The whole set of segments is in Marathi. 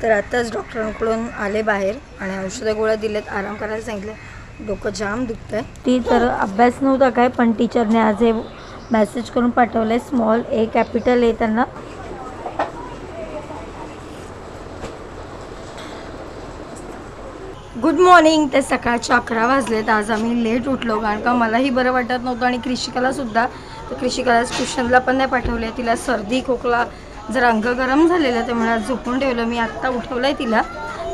तर आताच डॉक्टरांकडून आले बाहेर आणि औषधं गोळ्या दिलेत, आराम करायला सांगितलं. डोकं जाम दुखतंय. ती तर अभ्यास नव्हता काय, पण टीचरने आज हे मेसेज करून पाठवलंय, स्मॉल ए कॅपिटल ए. त्यांना गुड मॉर्निंग. ते सकाळचे 11 वाजलेत. आज आम्ही लेट उठलो कारण का मलाही बरं वाटत नव्हतं आणि कृषिकालासुद्धा. तर कृषिकाला ट्युशनला पण नाही पाठवले. तिला सर्दी खोकला जर अंग गरम झालेलं, त्यामुळे आज झोपून ठेवलं. मी आत्ता उठवलं आहे तिला.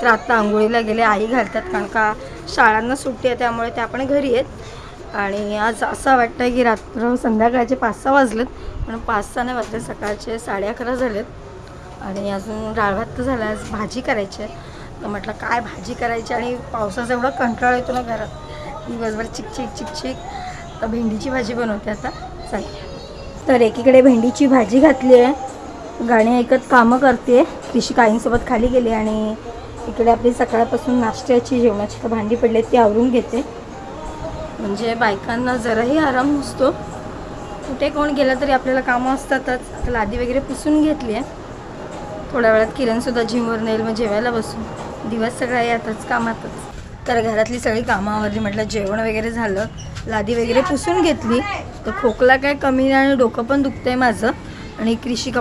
तर आत्ता आंघोळीला गेले, आई घालतात कारण का शाळांना सुट्टी आहे, त्यामुळे त्या पण घरी आहेत. आणि आज असं वाटतं की रात्र संध्याकाळचे 5-6 वाजलेत, पण 5-6 नाही वाजले, सकाळचे 11:30 झालेत. आणि अजून डाळ भात तर झाला. आज भाजी करायची आहे. तर म्हटलं काय भाजी करायची, आणि पावसाचा एवढा कंटाळा येतो ना घरात, दिवसभर चिकचिक चिकचिक. तर भेंडीची भाजी बनवते आता. चला, तर एकीकडे भेंडीची भाजी घातली आहे, गाणी ऐकत कामं करते. कृषी आईंसोबत खाली गेली. आणि इकडे आपली सकाळपासून नाश्त्याची जेवणाची तर भांडी पडले, ती आवरून घेते. म्हणजे बायकांना जराही आराम नसतो. कुठे कोण गेलं तरी आपल्याला कामं असतातच. आता लादी वगैरे पुसून घेतली आहे. थोड्या वेळात किरणसुद्धा जिमवर येईल, मग जेवायला बसू. दिवस सगळा यातच कामातच. तर घरातली सगळी कामं आवरली. म्हटलं जेवण वगैरे झालं, लादी वगैरे पुसून घेतली. तर खोकला काय कमी नाही आणि डोकं पण दुखतंय माझं. आणि कृषिका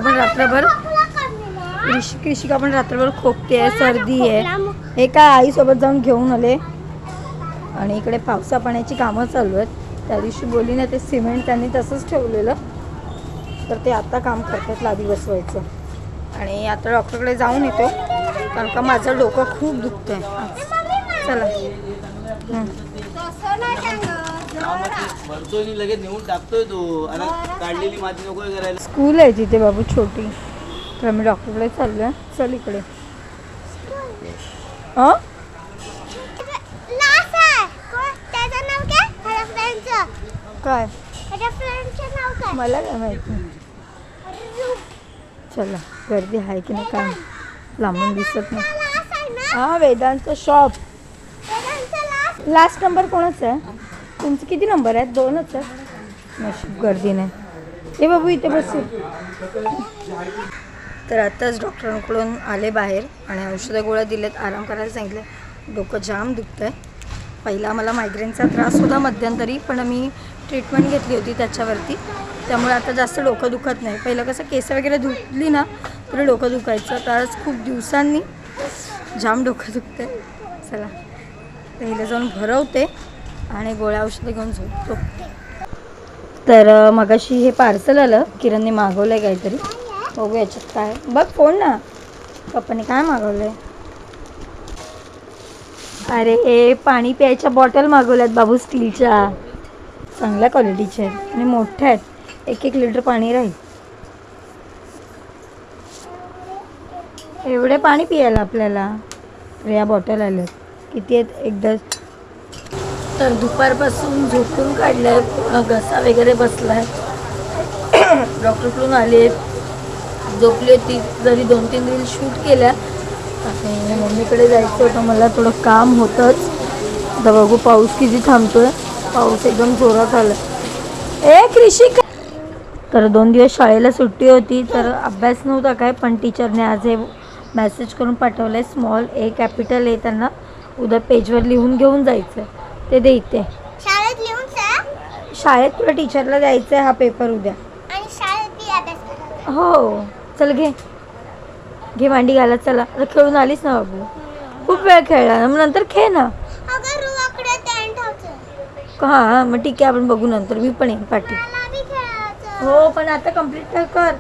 पण रात्रभर खोकते आहे, सर्दी आहे. हे काय आईसोबत जाऊन घेऊन आले. आणि इकडे पावसा पाण्याची कामं चालू आहेत. त्या दिवशी बोलली ना, ते सिमेंट त्यांनी तसंच ठेवलेलं, तर ते आता काम करतात लादी बसवायचं. आणि आता डॉक्टरकडे जाऊन येतो कारण का माझं डोकं खूप दुखतं आहे. चला. स्कूल आहे तिथे बाबू छोटी. तर आम्ही डॉक्टरकडे चाललो आहे. चल इकडे. काय मला काय माहिती. चला, गर्दी आहे की नाही काय लांबून दिसत नाही. हां, वेदांत शॉप. लास्ट नंबर कोणाचा आहे तुमचं? किती नंबर आहेत? 2च आहे. नशीब गर्दी नाही. हे बाबू इथे बसू. तर आताच डॉक्टरांकडून आले बाहेर आणि औषधं गोळ्या दिलेत, आराम करायला सांगितलं. डोकं जाम दुखतं आहे. पहिला मला मायग्रेनचा त्रास होता मध्यंतरी, पण मी ट्रीटमेंट घेतली होती त्याच्यावरती, त्यामुळे आता जास्त डोकं दुखत नाही. पहिलं कसं केस वगैरे धुतली ना तर डोकं दुखायचं. तर आज खूप दिवसांनी जाम डोकं दुखतं आहे. चला, पहिलं जाऊन भरवते आणि गोळ्या औषधं घेऊन झोपतो. तर मगाशी हे पार्सल आलं, किरणने मागवलं आहे काहीतरी. बघू याच्यात काय. बघ फोन ना, पप्पाने काय मागवलं आहे. अरे हे पाणी प्यायच्या बॉटल मागवल्यात बाबू, स्टीलच्या, चांगल्या क्वालिटीच्या आहेत आणि मोठ्या आहेत. 1-1 लिटर पाणी राहील. एवढे पाणी पियायला आपल्याला. तर या बॉटल आल्यात. किती आहेत एकदा. तर दुपारपासून झोपून काढलं आहे, पूर्ण घसा वगैरे बसला आहे. डॉक्टरकडून आले, झोपली होती. जरी 2-3 रील शूट केल्या. आणि मम्मीकडे जायचं होतं मला, थोडं काम होतंच. आता बघू पाऊस किती थांबतोय. पाऊस एकदम जोरात आला. कृषिका. तर 2 दिवस शाळेला सुट्टी होती, तर अभ्यास नव्हता काय, पण टीचरने आज हे मेसेज करून पाठवलं आहे, स्मॉल ए कॅपिटल ए. त्यांना उद्या पेजवर लिहून घेऊन जायचं. ते दे इथे. शाळेत तुला टीचरला द्यायचं आहे हा पेपर उद्या. हो, चल घे घे मांडी घाला. चला, आता खेळून आलीस ना बाबू, खूप वेळ खेळला ना, मग नंतर खेळ ना. हां, मग ठीक आहे, आपण बघू नंतर. मी पण येईन पाठी. हो, पण आता कम्प्लीट कर.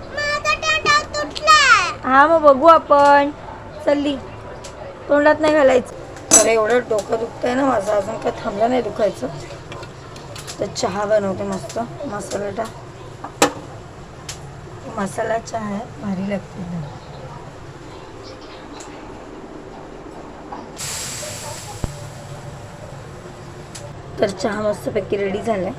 हां, मग बघू आपण. चल्ली, तोंडात नाही घालायचं. तर एवढं डोकं दुखतं आहे ना माझं, अजून काय थांबलं नाही दुखायचं. तर चहा बनवते मस्त मसाला चहा आहे, भारी लागते. तर चहा मस्तपैकी रेडी झालाय.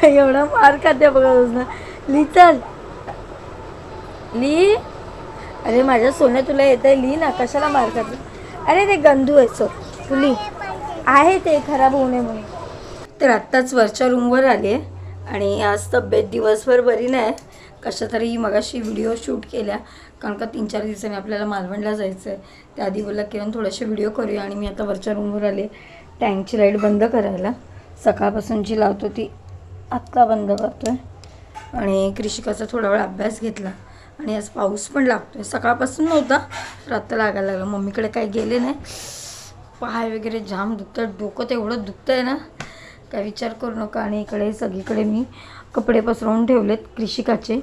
एवढा मार खाते बघा. ली चल, ली अरे माझ्या सोन्या तुला येत आहे, लिही ना, कशाला मार्काचं. अरे ते गंधू आहे, सो तू लिही, आहे ते खराब होऊ नये म्हणून. तर आत्ताच वरच्या रूमवर आली आहे आणि आज तब्येत दिवसभर बरी नाही. कशा तरी मगाशी व्हिडिओ शूट केल्या, कारण का 3-4 दिवसांनी आपल्याला मालवणला जायचं आहे. त्याआधी बोलला किरण थोडेसे व्हिडिओ करूया आणि मी आता वरच्या रूमवर आले टँकची लाईट बंद करायला. सकाळपासूनची लावतो ती आत्ता बंद करतो आहे. आणि कृषिकाचा थोडा वेळ अभ्यास घेतला आणि आज पाऊस पण लागतो आहे. सकाळपासून नव्हता तर आत्ता लागायला लागला. मम्मीकडे काही गेले नाही, पाय वगैरे जाम दुखतं, डोकं तेवढं दुखतं आहे ना काय विचार करू नका. आणि इकडे सगळीकडे मी कपडे पसरवून ठेवलेत कृषिकाचे.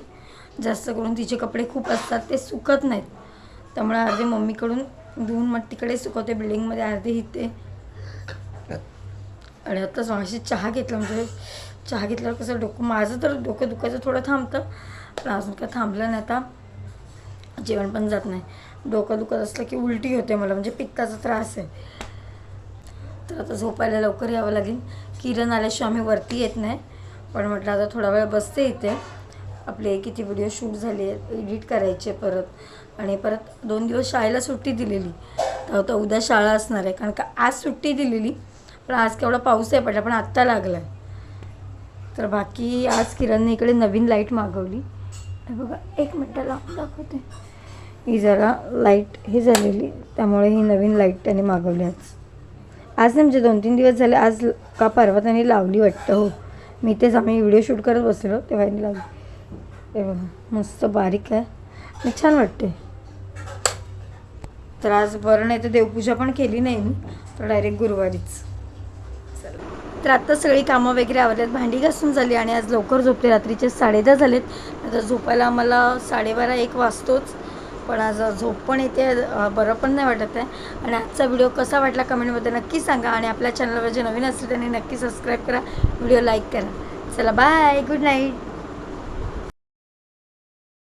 जास्त करून तिचे कपडे खूप असतात, ते सुकत नाहीत, त्यामुळे अर्धे मम्मीकडून धुवून मग तिकडे सुकवते बिल्डिंगमध्ये, अर्धे इथे. आणि आत्ताच मागाशी चहा घेतला, म्हणजे चहा घेतल्यावर कसं डोकं, माझं तर डोकं दुखायचं थोडं थांबतं, पण अजून काय थांबलं नाही. आता जेवण पण जात नाही. डोकं दुखत असलं की उलटी होते मला, म्हणजे पित्ताचा त्रास आहे. तर आता झोपायला लवकर यावं लागेल. किरण आल्याशिवाय आम्ही वरती येत नाही, पण म्हटलं आता थोडा वेळ बसते इथे. आपले किती व्हिडिओ शूट झाले, एडिट करायचे परत. आणि परत 2 दिवस शाळेला सुट्टी दिलेली, तर आता उद्या शाळा असणार आहे, कारण का आज सुट्टी दिलेली, पण आज केवढा पाऊस आहे पडला, पण आत्ता लागला आहे. तर बाकी आज किरणने इकडे नवीन लाईट मागवली. बघा 1 मिनटं लावून दाखवते. ही जरा लाईट हे झालेली, त्यामुळे ही नवीन लाईट त्याने मागवली आज नाही, म्हणजे 2-3 दिवस झाले. आज का परवा त्याने लावली वाटतं. हो, मी तेच आम्ही व्हिडिओ शूट करत बसलो तेव्हा यांनी लावली. हे बघा मस्त बारीक आहे आणि छान वाटते. तर आज बरं नाही तर देवपूजा पण केली नाही मी, तर डायरेक्ट गुरुवारीच. तर आत्ता सगळी कामं वगैरे आवरल्यात, भांडी घासून झाली आणि आज लवकर झोपले. रात्रीचे 10:30 झालेत. आता झोपायला आम्हाला 12:30-1 वाजतोच, पण आज झोप पण येते, बरं पण नाही वाटत आहे. आणि आजचा व्हिडिओ कसा वाटला कमेंटमध्ये नक्की सांगा. आणि आपल्या चॅनलवर जे नवीन असतील त्यांनी नक्की सबस्क्राईब करा, व्हिडिओ लाईक करा. चला बाय, गुड नाईट.